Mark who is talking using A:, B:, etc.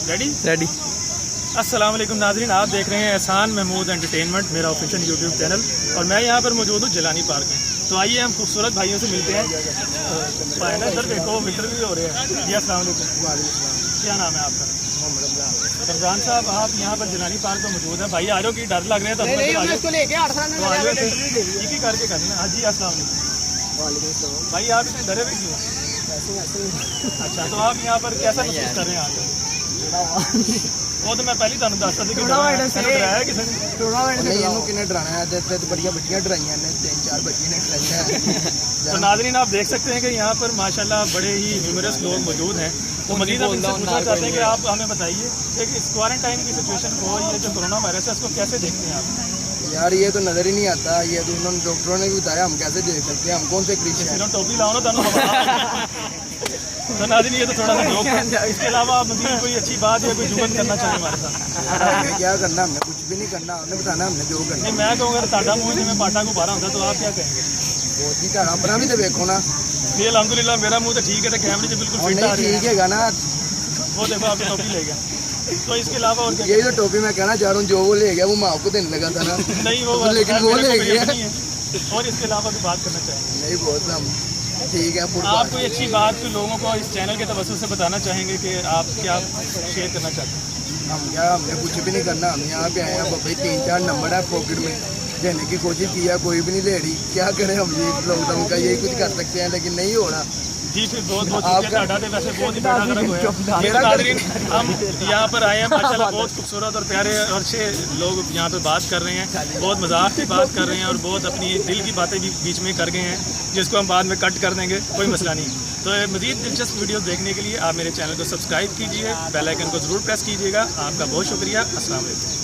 A: Ready. अस्सलाम वालेकुम नाज़रीन, आप देख रहे हैं एहसान महमूद एंटरटेनमेंट, मेरा ऑफिशियल यूट्यूब चैनल, और मैं यहाँ पर मौजूद हूँ जिलानी पार्क में। तो आइए हम खूबसूरत भाइयों से मिलते हैं। इधर देखो मीटर भी हो रहे हैं। जी अस्सलाम वालेकुम, क्या नाम है आपका? रमजान साहब, आप यहाँ पर जिलानी पार्क में मौजूद है। भाई आ रहे हो कि डर लग रहे हैं? तो ठीक ही करके करना। हाँ जी अस्सलाम वालेकुम। भाई आप इतने डरे हुए क्यों? अच्छा, तो आप यहाँ पर कैसा महसूस कर रहे हैं आकर? वो तो मैं पहले ਤੁਹਾਨੂੰ ਦੱਸਦਾ ਸੀ ਕਿ ਡਰਾਇਆ ਕਿਸੇ ਨੇ।
B: नहीं ਇਹਨੂੰ ਕਿੰਨੇ ਡਰਾਣਾ ਹੈ? ਤੇ ਬੜੀਆਂ ਬੱਚੀਆਂ ਡਰਾਈਆਂ ਨੇ, 3-4 ਬੱਚੀਆਂ ने डराਈਆਂ है।
A: तो नाज़रीन आप देख सकते हैं कि यहाँ पर माशाल्लाह बड़े ही ह्यूमरस लोग मौजूद हैं। तो मज़ीद हम इनसे पूछना चाहते हैं कि आप हमें बताइए कि इस क्वारंटाइन की सिचुएशन को, ये जो कोरोना वायरस है, इसको कैसे देखते हैं आप?
B: यार ये तो नज़र ही नहीं आता। ये तो उन्होंने डॉक्टरों ने भी बताया, हम कैसे देख सकते हैं? हम कौन से क्रिश्चियन?
A: टोपी लाओ ना। तो नाज़रीन ये तो थोड़ा सा जोक है। इसके अलावा आप मज़ीद कोई अच्छी बात या कोई जुगत करना चाहें हमारे साथ?
B: क्या करना? हमने कुछ भी नहीं करना, हमने बताना हमने जो करना।
A: नहीं, मैं कहूँगा ताड़ा मुँह जिम्मे पाटा को बारह होता, तो आप क्या कहेंगे?
B: बहुत ही ताड़ा अपना भी तो देखो ना।
A: ये अल्हम्दुलिल्लाह मेरा मुँह तो ठीक है, तो कैमरे से बिल्कुल फिट आ रही है।
B: ठीक है ना,
A: वो देखो आपकी टोपी ले गया। तो इसके अलावा और क्या?
B: यही तो टोपी मैं कहना चाह रहा हूँ, जो वो ले गया वो मैं आपको देने लगा था ना।
A: नहीं वो
B: लेकिन वो ले गया।
A: और इसके अलावा भी बात करना चाहेंगे?
B: नहीं बहुत हम ठीक है।
A: आप कोई अच्छी बात कोई लोगों को इस चैनल के तवज्जुह से बताना चाहेंगे कि आप क्या शेयर करना चाहते हैं?
B: हम क्या, हमने कुछ भी नहीं करना। हम यहाँ पे आए हैं, भाई 3-4 नंबर है पॉकेट में, देने की कोशिश की है, कोई भी नहीं ले रही। क्या करें हम? ये लॉकडाउन का यही कुछ कर सकते हैं, लेकिन नहीं हो रहा।
A: जी फिर बहुत बहुत शुक्रिया। वैसे बहुत ही बड़ा नाज़रीन, हम यहाँ पर आए हैं, माशाल्लाह बहुत खूबसूरत और प्यारे और अच्छे लोग यहाँ पे बात कर रहे हैं, बहुत मजाक की बात कर रहे हैं और बहुत अपनी दिल की बातें भी बीच में कर गए हैं, जिसको हम बाद में कट कर देंगे, कोई मसला नहीं। तो मज़ीद दिलचस्प वीडियो देखने के लिए आप मेरे चैनल को सब्सक्राइब कीजिए, बेल आइकन को ज़रूर प्रेस कीजिएगा। आपका बहुत शुक्रिया। अस्सलाम वालेकुम।